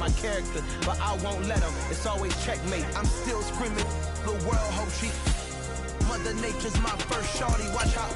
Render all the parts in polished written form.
my character, but I won't let them. It's always checkmate. I'm still screaming, the world hope she. Mother Nature's my first shorty, watch how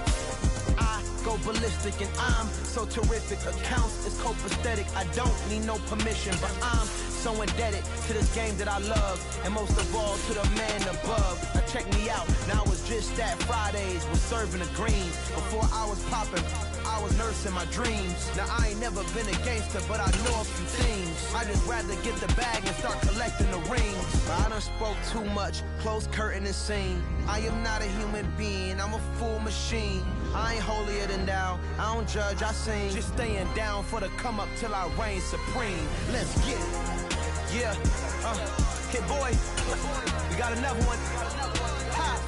I go ballistic and I'm so terrific. Accounts is copacetic, I don't need no permission, but I'm so indebted to this game that I love, and most of all to the man above. Now check me out, now it was just that Fridays was serving the greens. Before I was popping, I was nursing my dreams. Now I ain't never been a gangster, but I know a few things. I just rather get the bag and start collecting the rings. But I done spoke too much, close curtain and scene. I am not a human being, I'm a full machine. I ain't holier than thou, I don't judge, I sing. Just staying down for the come up till I reign supreme. Let's get it. Yeah, Hit Boy, we got another one. Ha.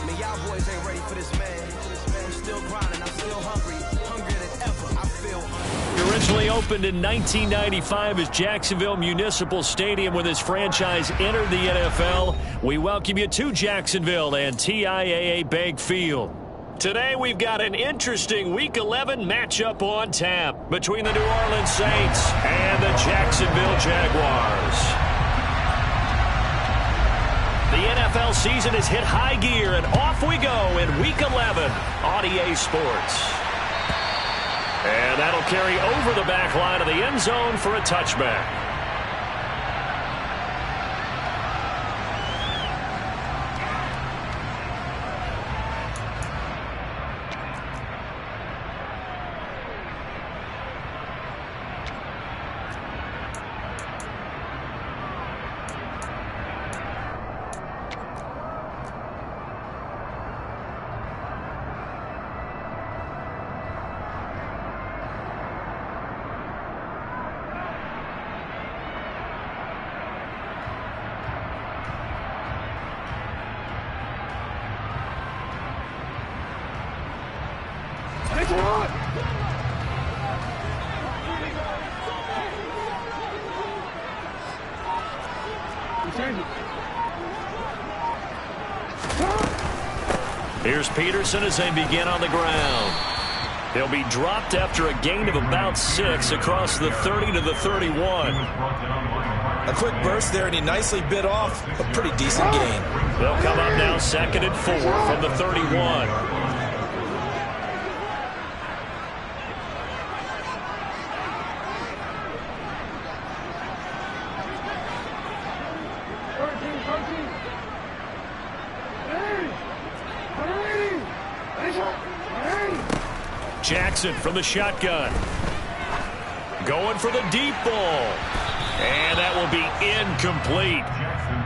I mean, y'all boys ain't ready for this, man. I'm still grinding, I'm still hungry, hungrier than ever, I feel. Originally opened in 1995 as Jacksonville Municipal Stadium when this franchise entered the NFL. We welcome you to Jacksonville and TIAA Bank Field. Today we've got an interesting Week 11 matchup on tap between the New Orleans Saints and the Jacksonville Jaguars. The NFL season has hit high gear, and off we go in Week 11 on EA Sports. And that'll carry over the back line of the end zone for a touchback. Here's Peterson as they begin on the ground. He'll be dropped after a gain of about 6 across the 30 to the 31. A quick burst there, and he nicely bit off a pretty decent gain. They'll come up now 2nd and 4 from the 31. Jackson from the shotgun. Going for the deep ball. And that will be incomplete.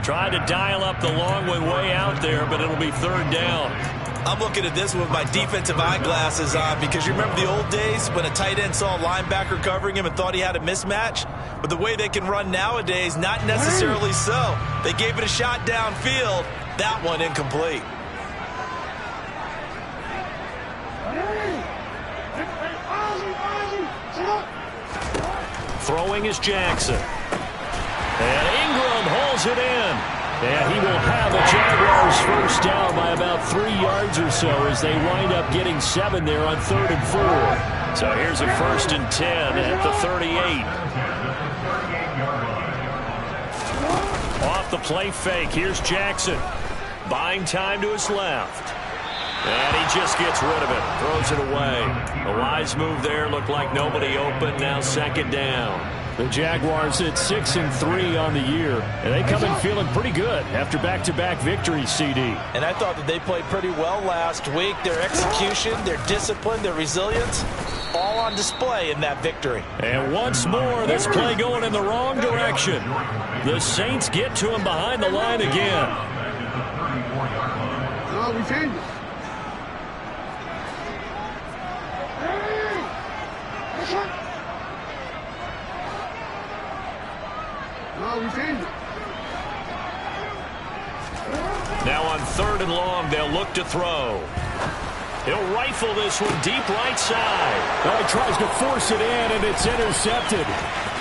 Tried to dial up the long way out there, but it'll be 3rd down. I'm looking at this with my defensive eyeglasses on because you remember the old days when a tight end saw a linebacker covering him and thought he had a mismatch? But the way they can run nowadays, not necessarily so. They gave it a shot downfield. That one incomplete. Throwing is Jackson. And Ingram hauls it in. And he will have the Jaguars first down by about 3 yards or so as they wind up getting 7 there on 3rd and 4. So here's a 1st and 10 at the 38. Off the play fake. Here's Jackson. Buying time to his left. And he just gets rid of it. Throws it away. A wise move there. Looked like nobody open. Now 2nd down. The Jaguars at 6 and 3 on the year. And they come in feeling pretty good after back-to-back victories, CD. And I thought that they played pretty well last week. Their execution, their discipline, their resilience, all on display in that victory. And once more, this play going in the wrong direction. The Saints get to him behind the line again. No, we changed it. Now on 3rd and long, they'll look to throw. He'll rifle this one deep right side. Now he tries to force it in, and it's intercepted.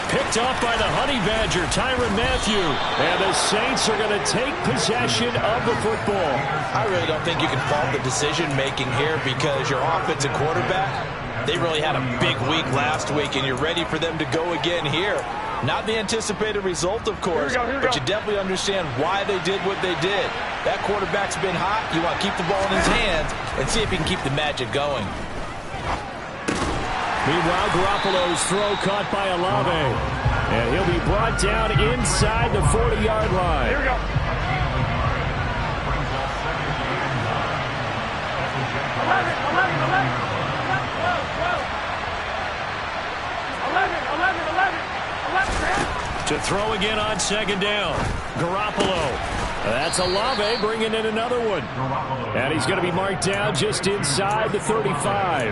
Picked off by the Honey Badger, Tyrann Mathieu. And the Saints are going to take possession of the football. I really don't think you can fault the decision-making here because your offensive quarterback, they really had a big week last week, and you're ready for them to go again here. Not the anticipated result, of course, but you definitely understand why they did what they did. That quarterback's been hot. You want to keep the ball in his hands and see if he can keep the magic going. Meanwhile, Garoppolo's throw caught by Olave. And he'll be brought down inside the 40-yard line. Here we go. 11. To throw again on second down. Garoppolo. That's Olave bringing in another one. And he's going to be marked down just inside the 35.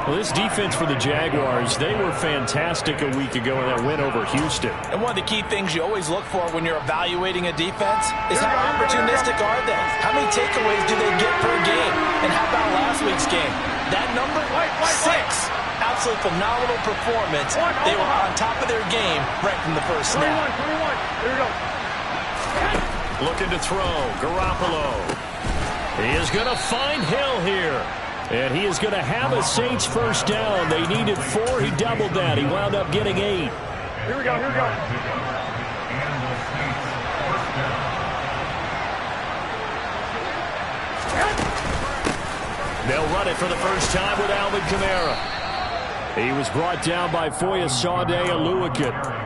Well, this defense for the Jaguars, they were fantastic a week ago in that win over Houston. And one of the key things you always look for when you're evaluating a defense is how opportunistic are they? How many takeaways do they get per game? And how about last week's game? That number? 6. Absolutely phenomenal performance. They were on top of their game right from the first snap. 21. Here we go. Looking to throw. Garoppolo. He is going to find Hill here. And he is going to have a Saints first down. They needed 4. He doubled that. He wound up getting 8. Here we go. They'll run it for the first time with Alvin Kamara. He was brought down by Foyesade Oluokun.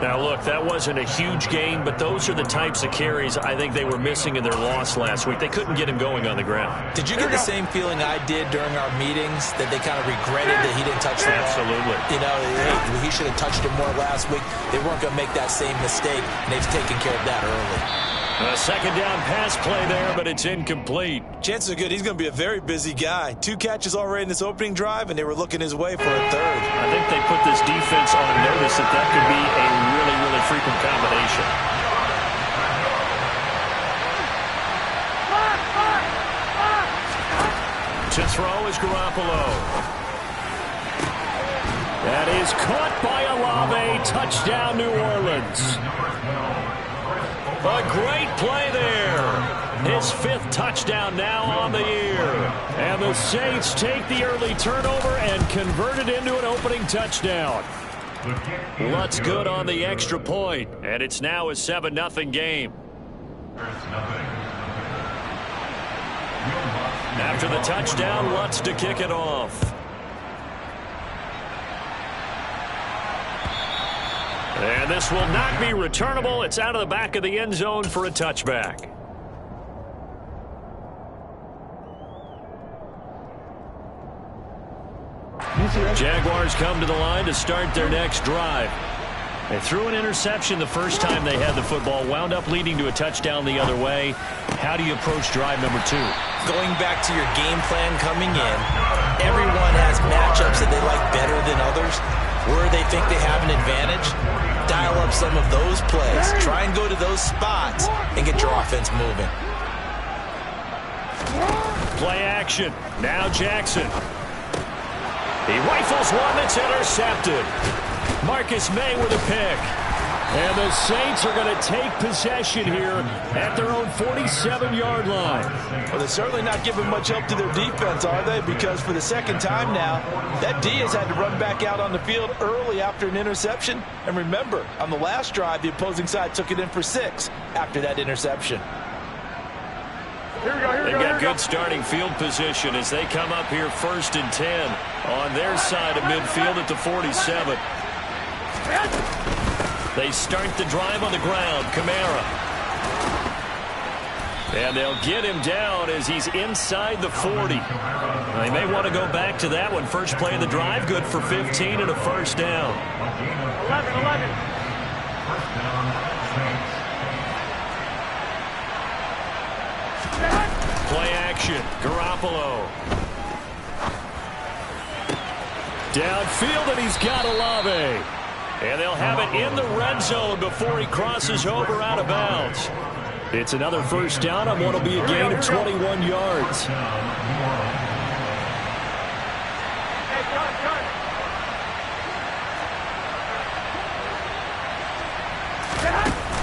Now, look, that wasn't a huge gain, but those are the types of carries I think they were missing in their loss last week. They couldn't get him going on the ground. Did you get the same feeling I did during our meetings, that they kind of regretted that he didn't touch the ball? Absolutely. You know, hey, he should have touched it more last week. They weren't going to make that same mistake, and they've taken care of that early. A second down pass play there, but it's incomplete. Chances are good he's going to be a very busy guy. 2 catches already in this opening drive, and they were looking his way for a 3rd. I think they put this defense on notice that could be a really, really frequent combination. To throw is Garoppolo. That is caught by Olave. Touchdown, New Orleans. A great play there. His 5th touchdown now on the year. And the Saints take the early turnover and convert it into an opening touchdown. What's good on the extra point? And it's now a 7-0 game. After the touchdown, Lutz to kick it off. And this will not be returnable. It's out of the back of the end zone for a touchback. Jaguars come to the line to start their next drive. They threw an interception the first time they had the football, wound up leading to a touchdown the other way. How do you approach drive number 2? Going back to your game plan coming in, everyone has matchups that they like better than others. Where they think they have an advantage, dial up some of those plays. Try and go to those spots and get your offense moving. Play action. Now Jackson. He rifles one that's intercepted. Marcus May with a pick. And the Saints are going to take possession here at their own 47-yard line. Well, they're certainly not giving much help to their defense, are they? Because for the second time now, that D has had to run back out on the field early after an interception. And remember, on the last drive, the opposing side took it in for 6 after that interception. They've got good starting field position as they come up here 1st and 10 on their side of midfield at the 47. They start the drive on the ground. Kamara. And they'll get him down as he's inside the 40. They may want to go back to that one. First play of the drive, good for 15 and a first down. 11. Play action. Garoppolo. Downfield, and he's got Olave. And they'll have it in the red zone before he crosses over out of bounds. It's another first down on what will be a gain of 21 yards.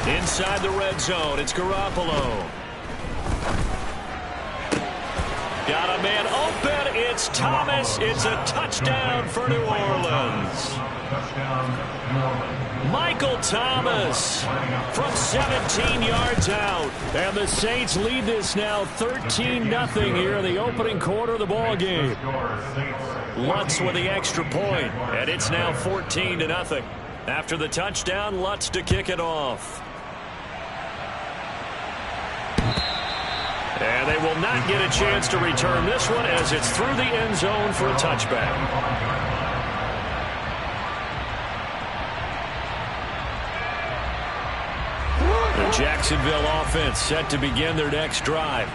Inside the red zone, it's Garoppolo. Got a man open. It's Thomas. It's a touchdown for New Orleans. Michael Thomas from 17 yards out. And the Saints lead this now 13-0 here in the opening quarter of the ball game. Lutz with the extra point, and it's now 14-0. After the touchdown, Lutz to kick it off. And they will not get a chance to return this one as it's through the end zone for a touchback. The Jacksonville offense set to begin their next drive.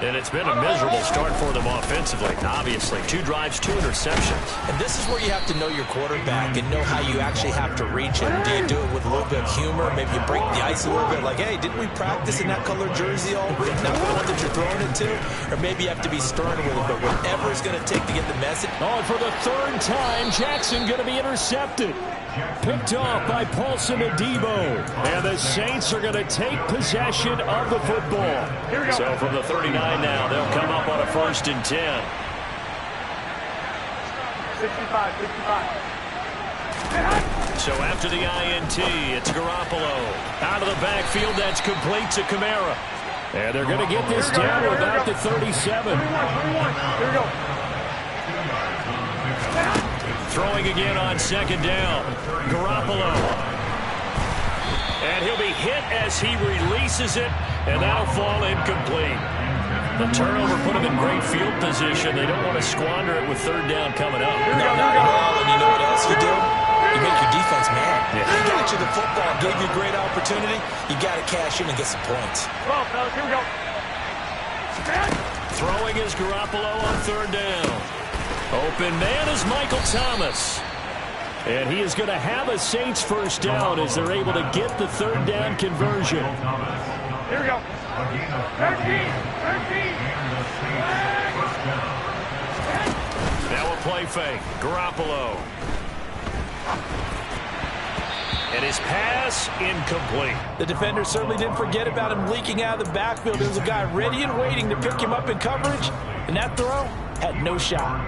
And it's been a miserable start for them offensively, obviously. 2 drives, 2 interceptions. And this is where you have to know your quarterback and know how you actually have to reach him. Do you do it with a little bit of humor? Maybe you break the ice a little bit, like, hey, didn't we practice in that color jersey all week? Not the one that you're throwing it to? Or maybe you have to be stern with it, but whatever it's going to take to get the message. Oh, and for the 3rd time, Jackson going to be intercepted. Picked off by Paulson Adebo. And the Saints are going to take possession of the football. So from the 39 now, they'll come up on a 1st and 10. 65. So after the INT, it's Garoppolo. Out of the backfield, that's complete to Kamara. And they're going to get this down to about the 37. Here we go. Throwing again on 2nd down. Garoppolo. And he'll be hit as he releases it, and that'll fall incomplete. The turnover put him in great field position. They don't want to squander it with 3rd down coming up. No, not at all. And you know what else you do? You make your defense mad. Yeah. He got you the football, gave you a great opportunity. You got to cash in and get some points. Well, fellas, here we go. Throwing is Garoppolo on 3rd down. Open man is Michael Thomas. And he is going to have a Saints 1st down as they're able to get the 3rd down conversion. Here we go. 13. Now a play fake. Garoppolo. And his pass incomplete. The defender certainly didn't forget about him leaking out of the backfield. There was a guy ready and waiting to pick him up in coverage. And that throw had no shot.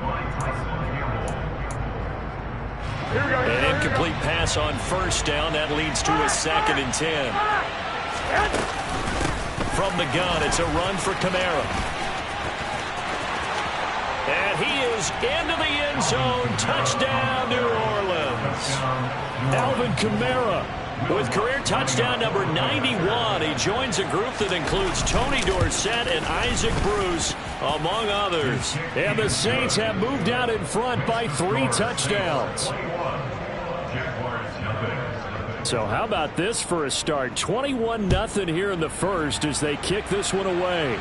An incomplete pass on 1st down. That leads to a 2nd and 10. From the gun, it's a run for Kamara. And he is into the end zone. Touchdown, New Orleans. Alvin Kamara with career touchdown number 91. He joins a group that includes Tony Dorsett and Isaac Bruce, among others. And the Saints have moved out in front by 3 touchdowns. So how about this for a start? 21-0 here in the 1st as they kick this one away.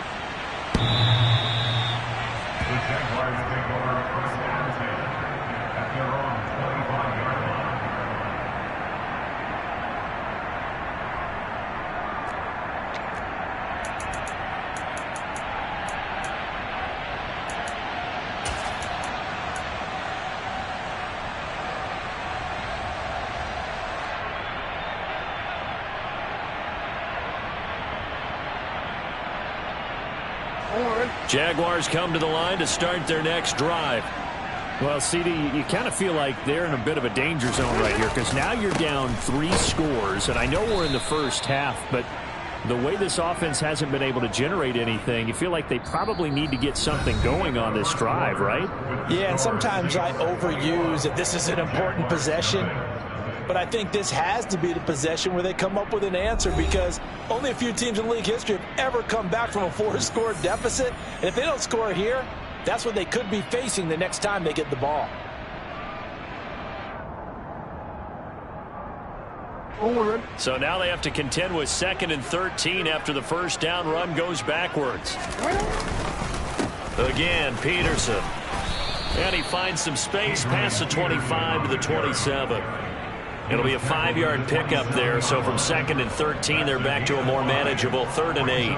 Jaguars come to the line to start their next drive. Well, CD, you kind of feel like they're in a bit of a danger zone right here because now you're down 3 scores, and I know we're in the 1st half, but the way this offense hasn't been able to generate anything, you feel like they probably need to get something going on this drive, right? Yeah, and sometimes I overuse that this is an important possession. But I think this has to be the possession where they come up with an answer because only a few teams in league history have ever come back from a 4-score deficit. And if they don't score here, that's what they could be facing the next time they get the ball. So now they have to contend with 2nd and 13 after the 1st down run goes backwards. Again, Peterson. And he finds some space past the 25 to the 27. It'll be a 5-yard pickup there, so from 2nd and 13, they're back to a more manageable 3rd and 8.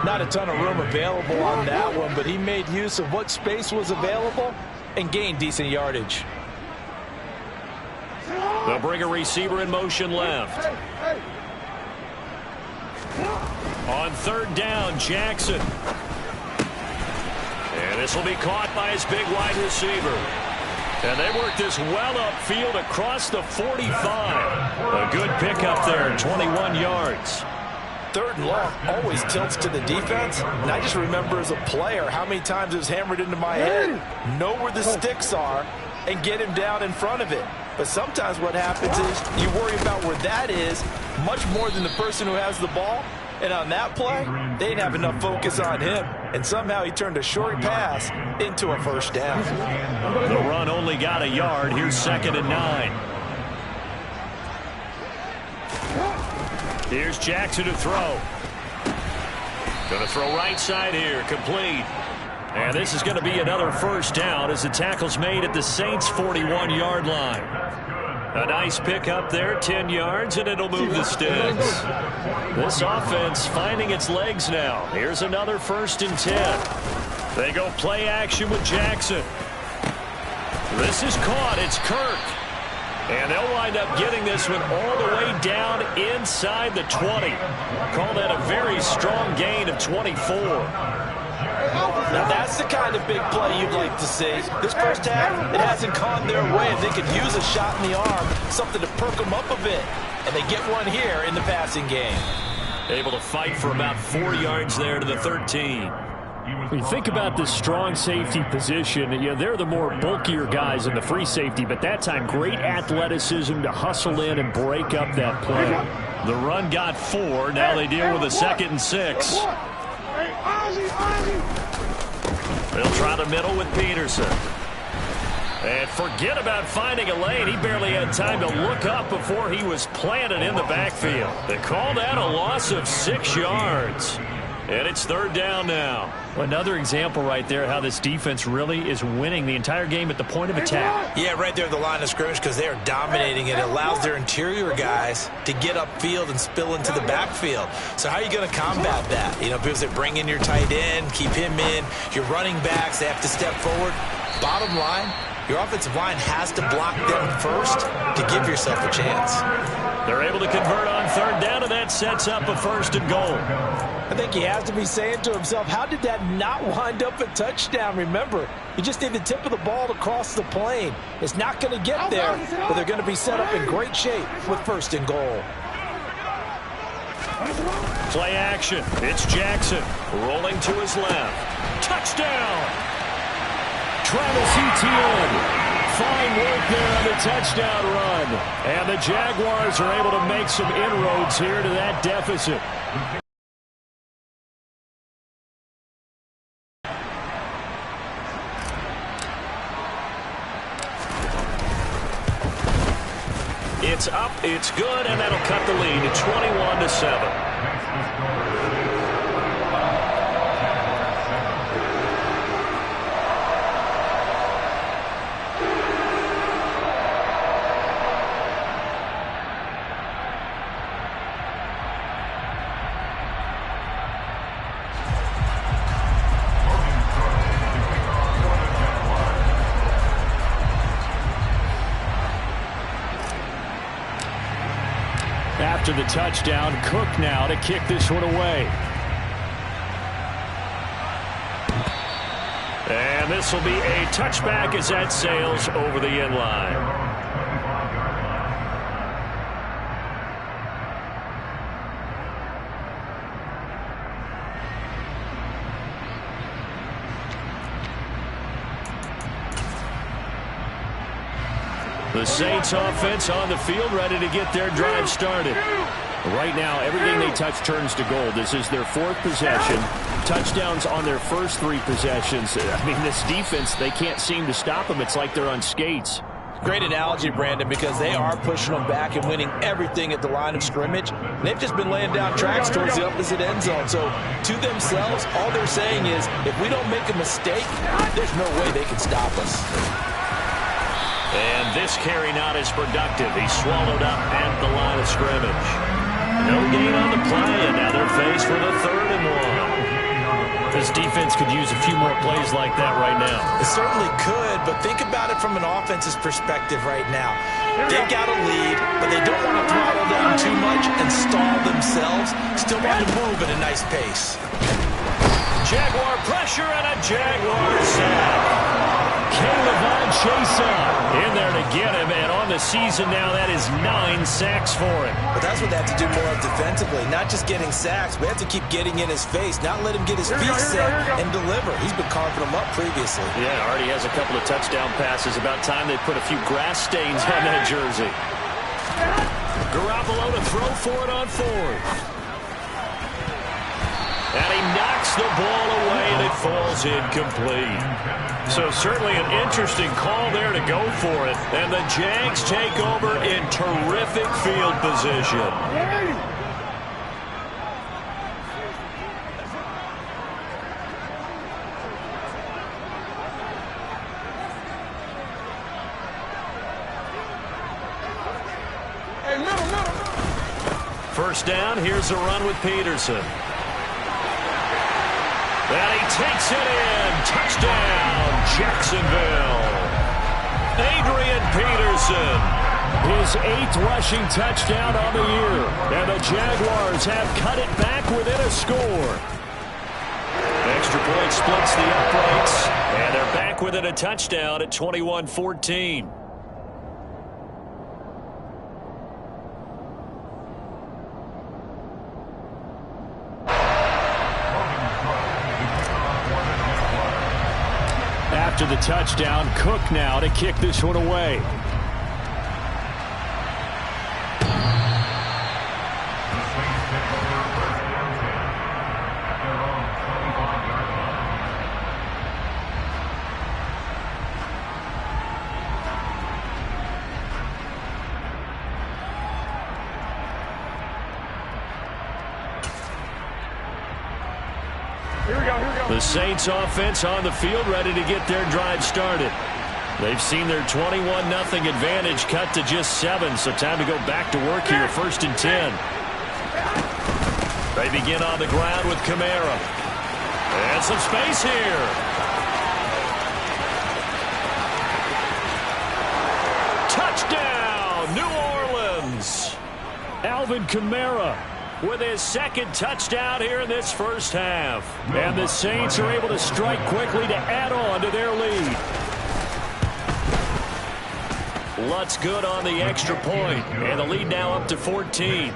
Not a ton of room available on that one, but he made use of what space was available and gained decent yardage. They'll bring a receiver in motion left. On 3rd down, Jackson. And this will be caught by his big wide receiver. And they work this well upfield across the 45. A good pickup there, 21 yards. 3rd and long always tilts to the defense. And I just remember as a player how many times it was hammered into my head. Know where the sticks are and get him down in front of it. But sometimes what happens is you worry about where that is much more than the person who has the ball. And on that play, they didn't have enough focus on him. And somehow he turned a short pass into a 1st down. The run only got a yard. Here's 2nd and 9. Here's Jackson to throw. Going to throw right side here. Complete. And this is going to be another 1st down as the tackle's made at the Saints' 41-yard line. A nice pickup there, 10 yards, and it'll move the sticks. This offense finding its legs now. Here's another 1st and 10. They go play action with Jackson. This is caught. It's Kirk. And they'll wind up getting this one all the way down inside the 20. Call that a very strong gain of 24. Now that's the kind of big play you'd like to see. This 1st half, it hasn't gone their way. They could use a shot in the arm, something to perk them up a bit. And they get one here in the passing game. Able to fight for about 4 yards there to the 13. When you think about the strong safety position, they're the more bulkier guys in the free safety, but that time great athleticism to hustle in and break up that play. The run got 4. Now they deal with a 2nd and 6. They'll try the middle with Peterson. And forget about finding a lane. He barely had time to look up before he was planted in the backfield. They call that a loss of 6 yards. And it's 3rd down now. Another example right there how this defense really is winning the entire game at the point of attack. Yeah, right there at the line of scrimmage because they are dominating it. It allows their interior guys to get upfield and spill into the backfield. So how are you going to combat that? Because they bring in your tight end, keep him in. Your running backs, they have to step forward. Bottom line, your offensive line has to block them first to give yourself a chance. They're able to convert on 3rd down, and that sets up a 1st and goal. I think he has to be saying to himself, how did that not wind up a touchdown? Remember, you just need the tip of the ball to cross the plane. It's not going to get there, but they're going to be set up in great shape with 1st and goal. Play action. It's Jackson rolling to his left. Touchdown! Travis Etienne. Fine work there on the touchdown run. And the Jaguars are able to make some inroads here to that deficit. It's up, it's good, and that'll cut the lead to 21-7. After the touchdown, Cook now to kick this one away. And this will be a touchback as that sails over the end line. The Saints offense on the field ready to get their drive started. Right now, everything they touch turns to gold. This is their 4th possession. Touchdowns on their first 3 possessions. I mean, this defense, they can't seem to stop them. It's like they're on skates. Great analogy, Brandon, because they are pushing them back and winning everything at the line of scrimmage. They've just been laying down tracks towards the opposite end zone. So to themselves, all they're saying is, if we don't make a mistake, there's no way they can stop us. And this carry not as productive. He's swallowed up at the line of scrimmage. No gain on the play, and now they're faced with a 3rd and 1. This defense could use a few more plays like that right now. It certainly could, but think about it from an offense's perspective right now. They've got a lead, but they don't want to throttle down too much and stall themselves. Still want to move at a nice pace. Jaguar pressure and a Jaguar sack. K'Lavon Chaisson in there to get him, and on the season now, that is 9 sacks for him. But that's what they have to do more of defensively, not just getting sacks. We have to keep getting in his face, not let him get his feet set and deliver. He's been carving them up previously. Yeah, already has a couple of touchdown passes. About time they put a few grass stains on that jersey. Garoppolo to throw for it on 4th. And he knocks the ball away, and it falls incomplete. So certainly an interesting call there to go for it. And the Jags take over in terrific field position. First down, here's a run with Peterson. And he takes it in. Touchdown, Jacksonville. Adrian Peterson. His 8th rushing touchdown on the year. And the Jaguars have cut it back within a score. Extra point splits the uprights. And they're back within a touchdown at 21-14. After the touchdown, Cook now to kick this one away. The Saints offense on the field, ready to get their drive started. They've seen their 21-0 advantage cut to just 7, so time to go back to work here, 1st and 10. They begin on the ground with Kamara. And some space here. Touchdown, New Orleans. Alvin Kamara with his 2nd touchdown here in this first half. And the Saints are able to strike quickly to add on to their lead. Lutz good on the extra point, and the lead now up to 14.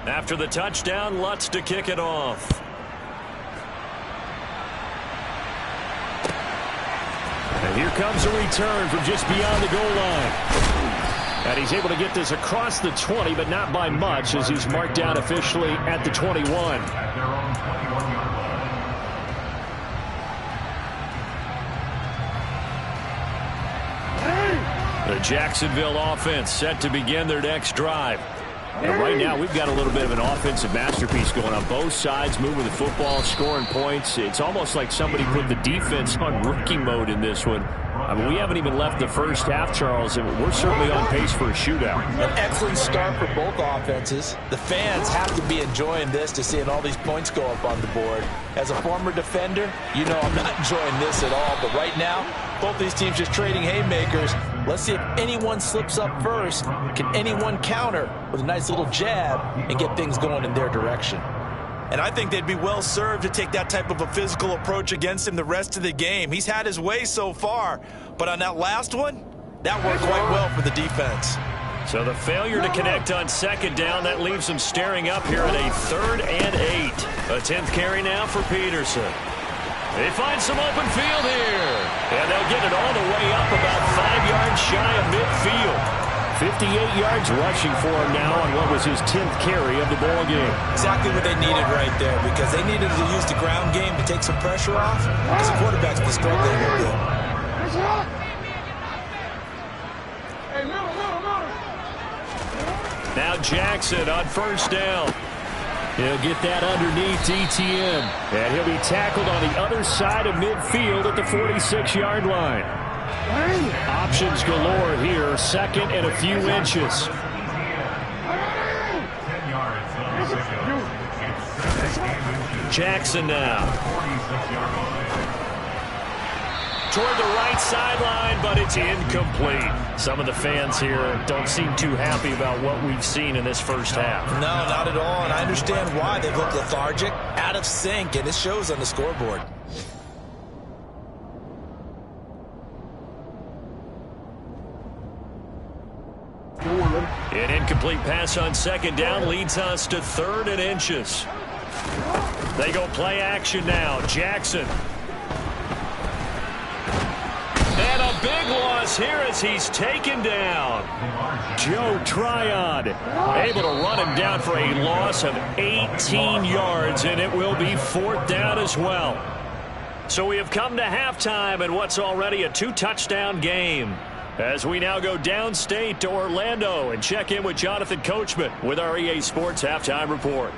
After the touchdown, Lutz to kick it off. And here comes a return from just beyond the goal line. And he's able to get this across the 20, but not by much, as he's marked down officially at the 21. The Jacksonville offense set to begin their next drive. And right now, we've got a little bit of an offensive masterpiece going on both sides, moving the football, scoring points. It's almost like somebody put the defense on rookie mode in this one. I mean, we haven't even left the first half, Charles, and we're certainly on pace for a shootout. An excellent start for both offenses. The fans have to be enjoying this to seeing all these points go up on the board. As a former defender, you know I'm not enjoying this at all. But right now, both these teams just trading haymakers. Let's see if anyone slips up first. Can anyone counter with a nice little jab and get things going in their direction? And I think they'd be well served to take that type of a physical approach against him the rest of the game. He's had his way so far, but on that last one, that worked quite well for the defense. So the failure to connect on 2nd down, that leaves them staring up here at a 3rd and 8. A 10th carry now for Peterson. They find some open field here. And they'll get it all the way up about 5 yards shy of midfield. 58 yards rushing for him now on what was his 10th carry of the ball game. Exactly what they needed right there, because they needed to use the ground game to take some pressure off, because the quarterback's been struggling a little bit. Now Jackson on 1st down. He'll get that underneath Etienne. And he'll be tackled on the other side of midfield at the 46-yard line. Options galore here. 2nd and a few inches. Jackson now. toward the right sideline, but it's incomplete. Some of the fans here don't seem too happy about what we've seen in this first half. No, not at all, and I understand why. They've looked lethargic, out of sync, and it shows on the scoreboard. An incomplete pass on second down leads us to 3rd and inches. They go play action now. Jackson. And a big loss here as he's taken down. Joe Tryon able to run him down for a loss of 18 yards, and it will be 4th down as well. So we have come to halftime in what's already a 2-touchdown game, as we now go downstate to Orlando and check in with Jonathan Coachman with our EA Sports Halftime Report.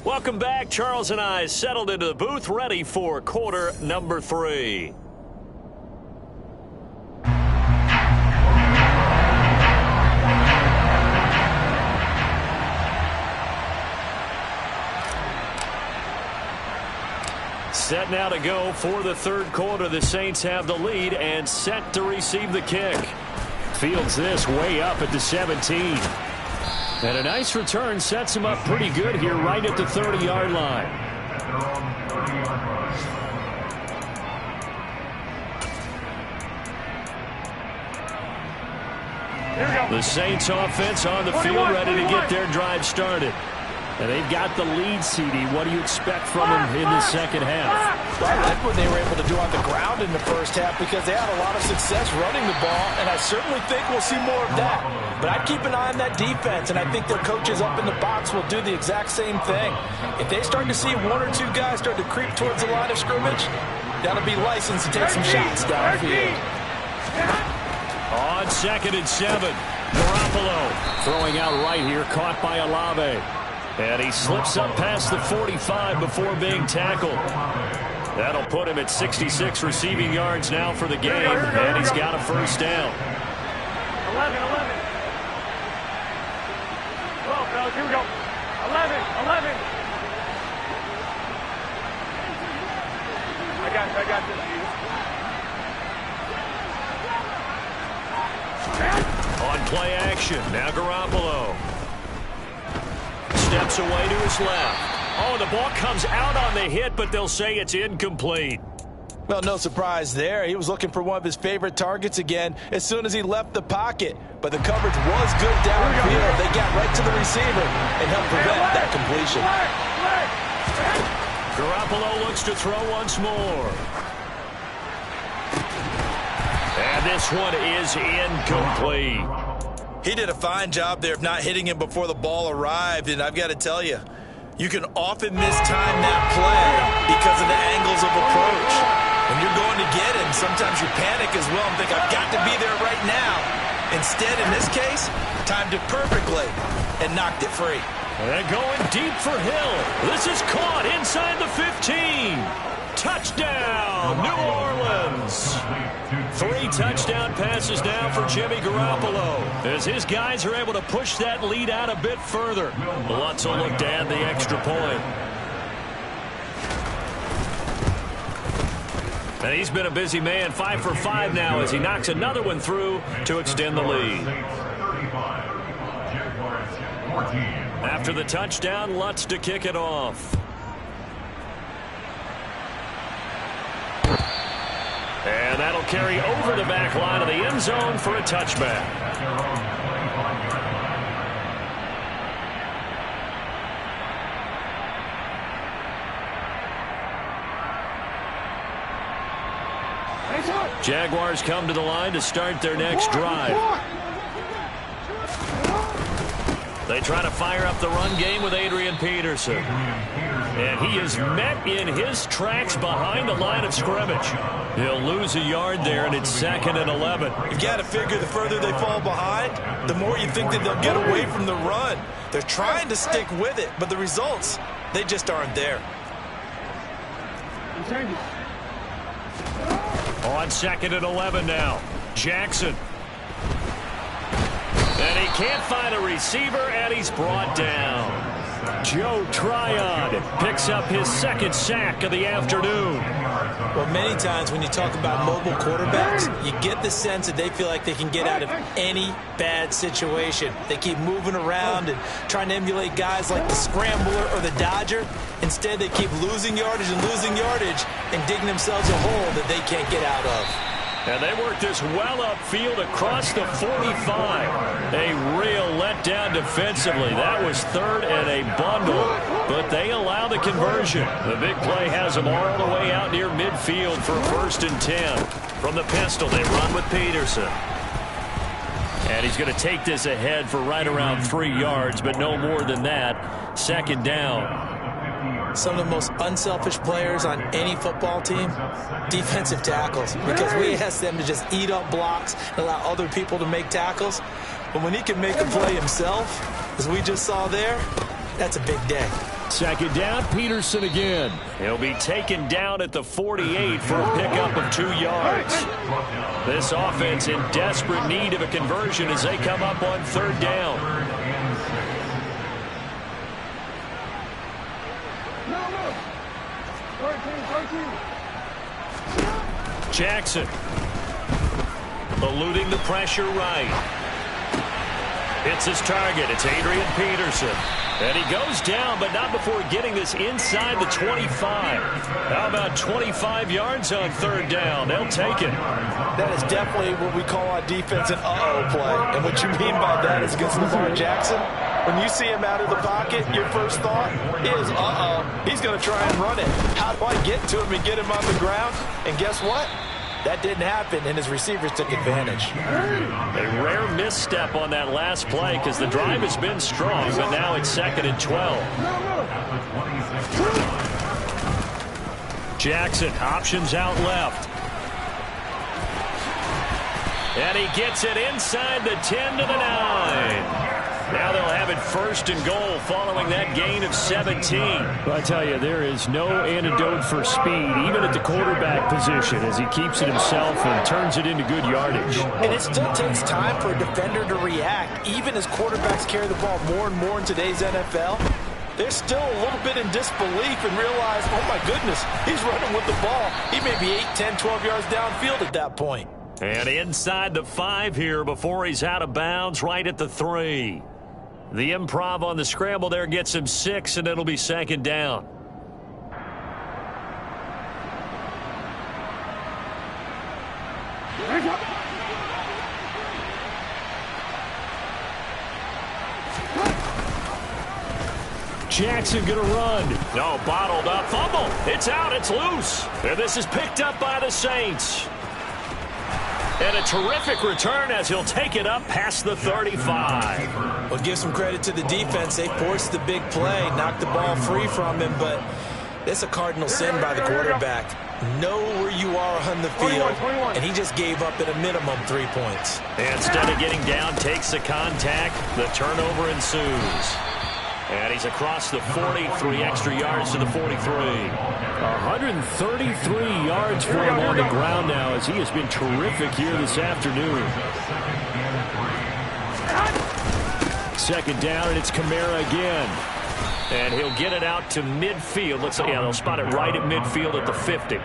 Welcome back. Charles and I settled into the booth, ready for quarter number 3. Set now to go for the 3rd quarter. The Saints have the lead and set to receive the kick. Fields this way up at the 17. And a nice return sets him up pretty good here right at the 30-yard line. The Saints offense on the field ready to get their drive started. And they've got the lead, CD. What do you expect from them in the second half? Well, I like what they were able to do on the ground in the first half because they had a lot of success running the ball, and I certainly think we'll see more of that. But I'd keep an eye on that defense, and I think their coaches up in the box will do the exact same thing. If they start to see 1 or 2 guys start to creep towards the line of scrimmage, that'll be licensed to take some shots downfield. On 2nd and 7, Garoppolo throwing out right here, caught by Olave. And he slips up past the 45 before being tackled. That'll put him at 66 receiving yards now for the game, and he's got a first down. 11. 12, fellas, here we go. 11. I got this. On play action, now Garoppolo. Steps away to his left. Oh, the ball comes out on the hit, but they'll say it's incomplete. Well, no surprise there. He was looking for one of his favorite targets again as soon as he left the pocket. But the coverage was good downfield. They got right to the receiver and helped prevent that completion. Garoppolo looks to throw once more. And this one is incomplete. He did a fine job there of not hitting him before the ball arrived, and I've got to tell you, you can often mistime that play because of the angles of approach. When you're going to get him, sometimes you panic as well and think, I've got to be there right now. Instead, in this case, timed it perfectly and knocked it free. And going deep for Hill. This is caught inside the 15. Touchdown, New Orleans. 3 touchdown passes now for Jimmy Garoppolo, as his guys are able to push that lead out a bit further. Lutz will look to add the extra point. And he's been a busy man, 5 for 5 now, as he knocks another one through to extend the lead. After the touchdown, Lutz to kick it off. And that'll carry over the back line of the end zone for a touchback. Jaguars come to the line to start their next drive. They try to fire up the run game with Adrian Peterson. And he is met in his tracks behind the line of scrimmage. He'll lose a yard there, and it's 2nd and 11. You've got to figure the further they fall behind, the more you think that they'll get away from the run. They're trying to stick with it, but the results, they just aren't there. On 2nd and 11 now. Jackson. And he can't find a receiver, and he's brought down. Joe Tryon picks up his 2nd sack of the afternoon. Well, many times when you talk about mobile quarterbacks, you get the sense that they feel like they can get out of any bad situation. They keep moving around and trying to emulate guys like the Scrambler or the Dodger. Instead, they keep losing yardage and digging themselves a hole that they can't get out of. And they work this well upfield across the 45. A real letdown defensively. That was 3rd and a bundle, but they allow the conversion. The big play has them all the way out near midfield for 1st and 10. From the pistol, they run with Peterson. And he's going to take this ahead for right around 3 yards, but no more than that. 2nd down. Some of the most unselfish players on any football team, defensive tackles, because we ask them to just eat up blocks and allow other people to make tackles. But when he can make a play himself, as we just saw there, that's a big day. 2nd down, Peterson again. He'll be taken down at the 48 for a pickup of 2 yards. This offense in desperate need of a conversion as they come up on 3rd down. Jackson eluding the pressure right. Hits his target. It's Adrian Peterson. And he goes down, but not before getting this inside the 25. How about 25 yards on 3rd down? They'll take it. That is definitely what we call on defense an uh-oh play. And what you mean by that is against Lamar Jackson, when you see him out of the pocket, your first thought is, uh-oh, he's going to try and run it. How do I get to him and get him on the ground? And guess what? That didn't happen, and his receivers took advantage. A rare misstep on that last play because the drive has been strong, but now it's 2nd and 12. Jackson options out left. And he gets it inside the 10 to the 9. Now they'll have it 1st and goal following that gain of 17. Well, I tell you, there is no antidote for speed, even at the quarterback position, as he keeps it himself and turns it into good yardage. And it still takes time for a defender to react, even as quarterbacks carry the ball more and more in today's NFL. They're still a little bit in disbelief and realize, oh my goodness, he's running with the ball. He may be 8, 10, 12 yards downfield at that point. And inside the 5 here before he's out of bounds, right at the 3. The improv on the scramble there gets him 6, and it'll be 2nd down. Jackson going to run. No, bottled up. Fumble. It's out. It's loose. And this is picked up by the Saints. And a terrific return as he'll take it up past the 35. Well, give some credit to the defense. They forced the big play, knocked the ball free from him, but that's a cardinal sin by the quarterback. Know where you are on the field, and he just gave up at a minimum 3 points. And instead of getting down, takes the contact. The turnover ensues. And he's across the 43 extra yards to the 43. 133 yards for him on the ground now as he has been terrific here this afternoon. 2nd down, and it's Kamara again. And he'll get it out to midfield. Let's see, yeah, they'll spot it right at midfield at the 50.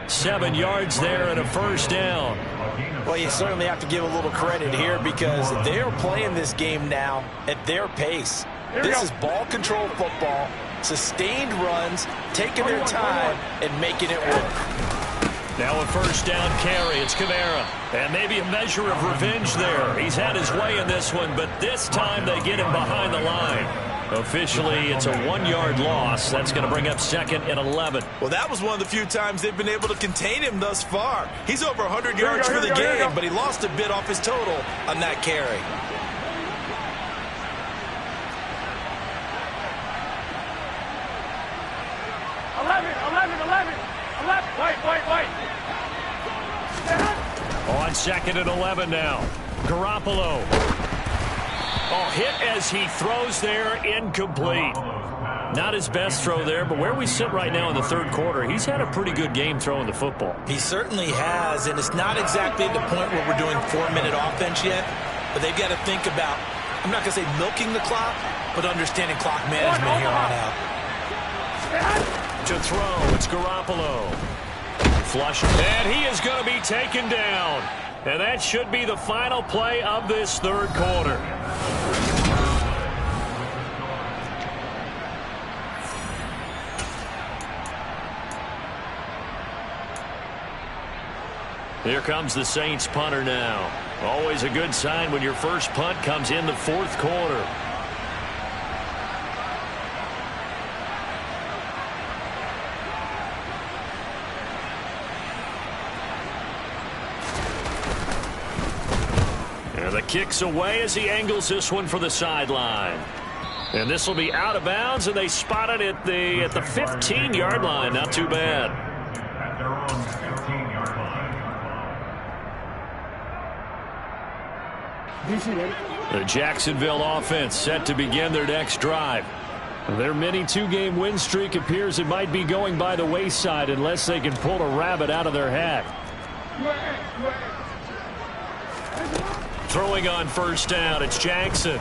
7 yards there and a 1st down. Well, you certainly have to give a little credit here because they're playing this game now at their pace. This is ball control football, sustained runs, taking their time, and making it work. Now a 1st down carry. It's Kamara. And maybe a measure of revenge there. He's had his way in this one, but this time they get him behind the line. Officially, it's a 1-yard loss. That's going to bring up 2nd and 11. Well, that was one of the few times they've been able to contain him thus far. He's over 100 yards for the game, but he lost a bit off his total on that carry. On 2nd and 11 now. Garoppolo. Oh, hit as he throws there, incomplete. Not his best throw there, but where we sit right now in the third quarter, he's had a pretty good game throwing the football. He certainly has, and it's not exactly at the point where we're doing 4-minute offense yet, but they've got to think about, I'm not going to say milking the clock, but understanding clock management here on out. To throw, it's Garoppolo. Flush, and he is going to be taken down. And that should be the final play of this third quarter. Here comes the Saints punter now. Always a good sign when your first punt comes in the fourth quarter. And the kick's away as he angles this one for the sideline. And this will be out of bounds, and they spot it at the 15-yard line. Not too bad. At their own 15-yard line. The Jacksonville offense set to begin their next drive. Their mini two-game win streak appears it might be going by the wayside unless they can pull a rabbit out of their hat. Throwing on first down, it's Jackson.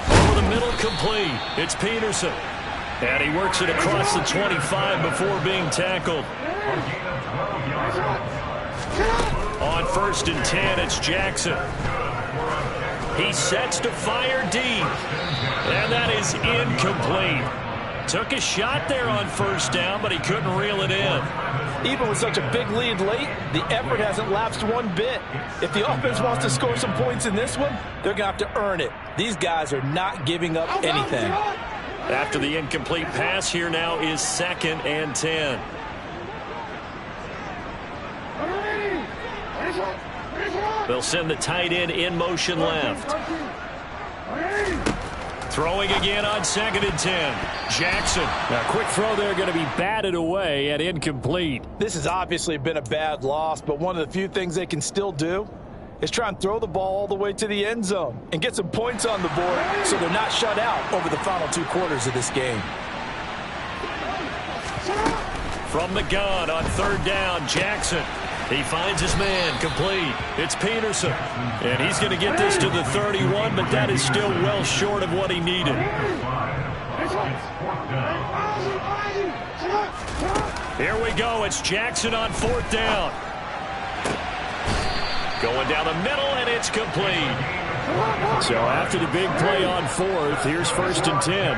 Over the middle, complete. It's Peterson. And he works it across the 25 before being tackled. On 1st and 10, it's Jackson. He sets to fire deep. And that is incomplete. Took a shot there on first down, but he couldn't reel it in. Even with such a big lead late, the effort hasn't lapsed one bit. If the offense wants to score some points in this one, they're going to have to earn it. These guys are not giving up anything. After the incomplete pass, here now is 2nd and 10. They'll send the tight end in motion left. Throwing again on 2nd and 10. Jackson. A quick throw there going to be batted away and incomplete. This has obviously been a bad loss, but one of the few things they can still do is try and throw the ball all the way to the end zone and get some points on the board so they're not shut out over the final 2 quarters of this game. From the gun on 3rd down, Jackson. He finds his man, complete. It's Peterson. And he's going to get this to the 31, but that is still well short of what he needed. Here we go. It's Jackson on 4th down. Going down the middle, and it's complete. So after the big play on 4th, here's 1st and 10.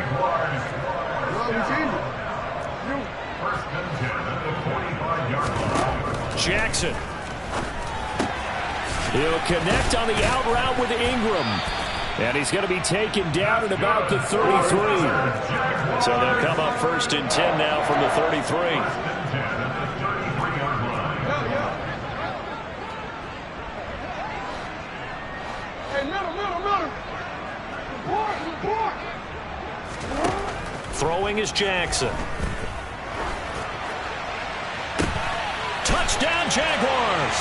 Jackson. He'll connect on the out route with Ingram. And he's going to be taken down at about the 33. So they'll come up 1st and 10 now from the 33. Throwing is Jackson. Touchdown, Jaguars.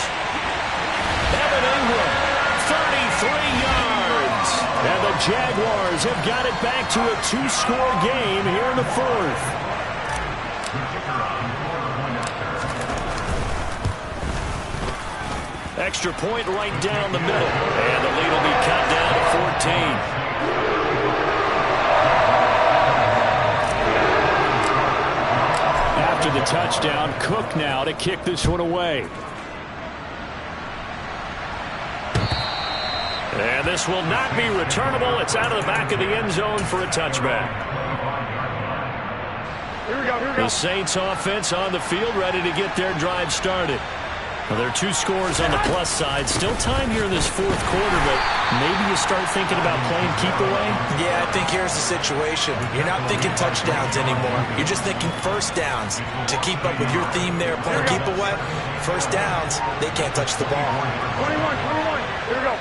Evan Ingram, 33 yards. And the Jaguars have got it back to a 2-score game here in the 4th. Extra point right down the middle. And the lead will be cut down to 14. After the touchdown, Cook now to kick this one away. And this will not be returnable. It's out of the back of the end zone for a touchback. Here we go. The Saints offense on the field, ready to get their drive started. Well, there are 2 scores on the plus side. Still time here in this 4th quarter, but maybe you start thinking about playing keep away? Yeah, I think here's the situation. You're not thinking touchdowns anymore. You're just thinking first downs. To keep up with your theme there, playing keep away, first downs, they can't touch the ball. 21. Here we go.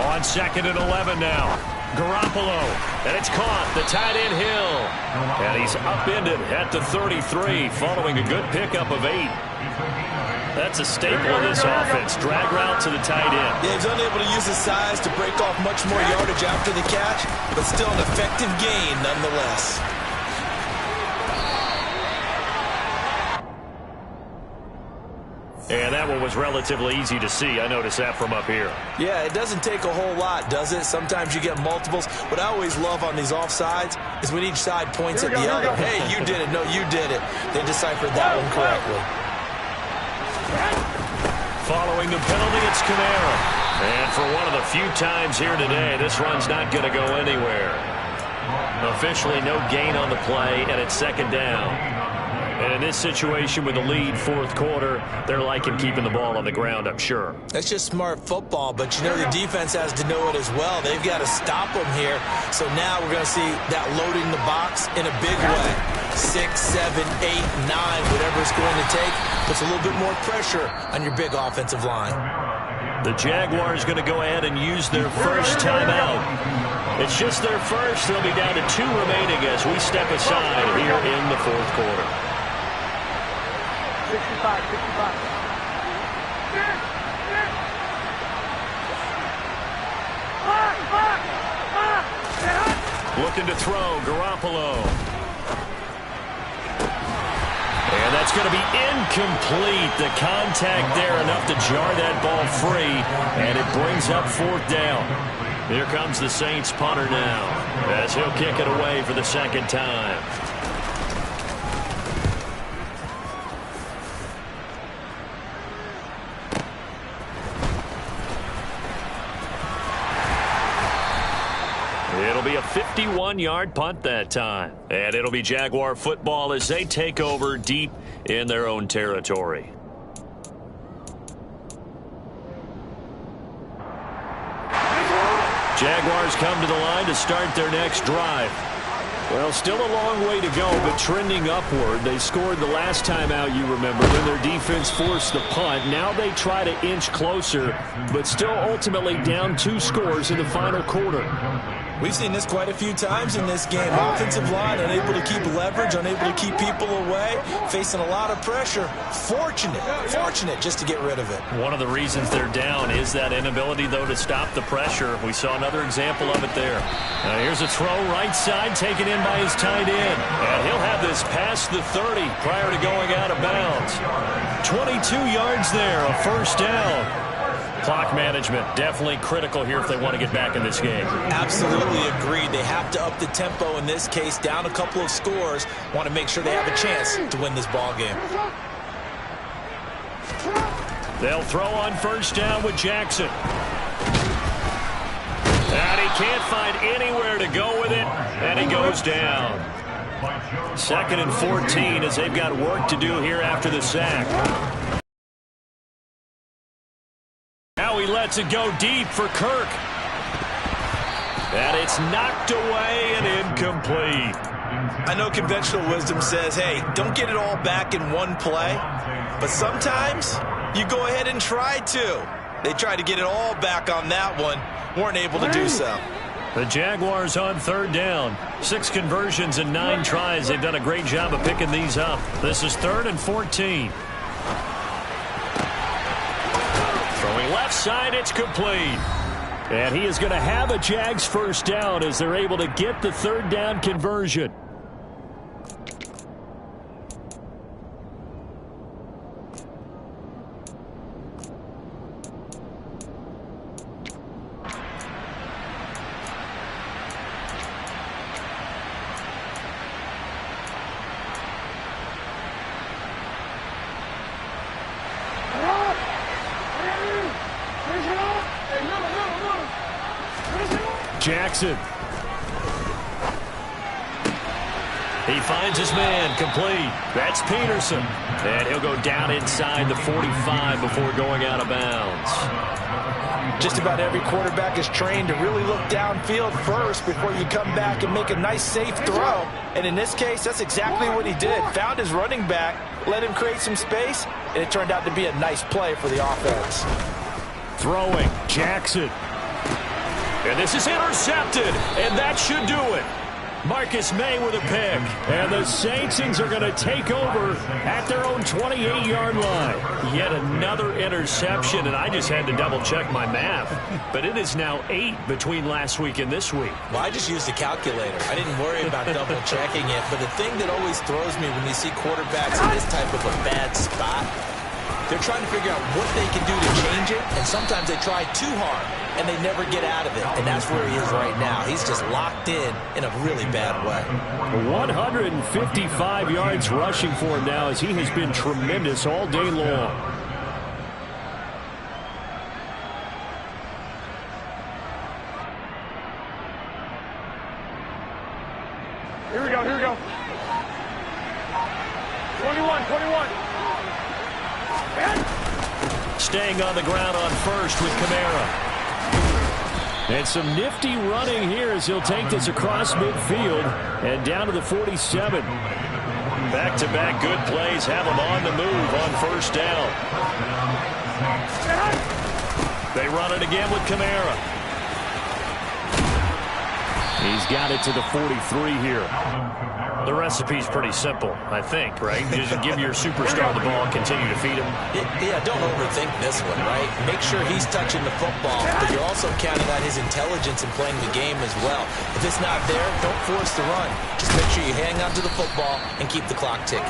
On 2nd and 11 now. Garoppolo, and it's caught. The tight end Hill. And he's upended at the 33 following a good pickup of 8. That's a staple of this offense. Drag route to the tight end. Yeah, he's unable to use his size to break off much more yardage after the catch, but still an effective gain nonetheless. And that one was relatively easy to see. I noticed that from up here. Yeah, it doesn't take a whole lot, does it? Sometimes you get multiples. What I always love on these offsides is when each side points at the other. Hey, you did it. No, you did it. They deciphered that one correctly. Following the penalty, it's Kamara. And for one of the few times here today, this run's not going to go anywhere. Officially no gain on the play, and it's second down. And in this situation with the lead fourth quarter, they're liking keeping the ball on the ground, I'm sure. That's just smart football, but you know the defense has to know it as well. They've got to stop them here. So now we're going to see that loading the box in a big way. 6, 7, 8, 9, whatever it's going to take, puts a little bit more pressure on your big offensive line. The Jaguars going to go ahead and use their first timeout. It's just their first. They'll be down to 2 remaining as we step aside here in the fourth quarter. 65. Looking to throw, Garoppolo. And that's going to be incomplete. The contact there enough to jar that ball free, and it brings up fourth down. Here comes the Saints punter now as he'll kick it away for the second time. It'll be a 51-yard punt that time. And it'll be Jaguar football as they take over deep in their own territory. Jaguars come to the line to start their next drive. Well, still a long way to go, but trending upward. They scored the last time out, you remember, when their defense forced the punt. Now they try to inch closer, but still ultimately down 2 scores in the final quarter. We've seen this quite a few times in this game. Offensive line unable to keep leverage, unable to keep people away, facing a lot of pressure. Fortunate just to get rid of it. One of the reasons they're down is that inability, though, to stop the pressure. We saw another example of it there. Here's a throw right side taken in by his tight end. And he'll have this past the 30 prior to going out of bounds. 22 yards there, a first down. Clock management definitely critical here if they want to get back in this game. Absolutely agreed. They have to up the tempo in this case, down a couple of scores. Want to make sure they have a chance to win this ball game. They'll throw on first down with Jackson. And he can't find anywhere to go with it, and he goes down. 2nd and 14 as they've got work to do here after the sack. Now he lets it go deep for Kirk. And it's knocked away and incomplete. I know conventional wisdom says, hey, don't get it all back in one play. But sometimes you go ahead and try to. They tried to get it all back on that one. Weren't able to do so. The Jaguars on third down. 6 conversions and 9 tries. They've done a great job of picking these up. This is 3rd and 14. Throwing left side, it's complete. And he is going to have a Jags first down as they're able to get the 3rd down conversion. Jackson. He finds his man, complete. That's Peterson. And he'll go down inside the 45 before going out of bounds. Just about every quarterback is trained to really look downfield first before you come back and make a nice, safe throw. And in this case, that's exactly what he did. Found his running back, let him create some space, and it turned out to be a nice play for the offense. Throwing, Jackson. And this is intercepted, and that should do it. Marcus May with a pick. And the Saints are going to take over at their own 28-yard line. Yet another interception, and I just had to double-check my math. But it is now 8 between last week and this week. Well, I just used a calculator. I didn't worry about double-checking it. But the thing that always throws me when you see quarterbacks in this type of a bad spot, they're trying to figure out what they can do to change it, and sometimes they try too hard, and they never get out of it. And that's where he is right now. He's just locked in a really bad way. 155 yards rushing for him now as he has been tremendous all day long. Here we go, here we go. 21. Staying on the ground on first with Kamara. And some nifty running here as he'll take this across midfield and down to the 47. Back-to-back good plays have him on the move on first down. They run it again with Kamara. He's got it to the 43 here. The recipe's pretty simple, I think, right? You just give your superstar the ball and continue to feed him. Yeah, don't overthink this one, right? Make sure he's touching the football, but you're also counting on his intelligence in playing the game as well. If it's not there, don't force the run. Just make sure you hang on to the football and keep the clock ticking.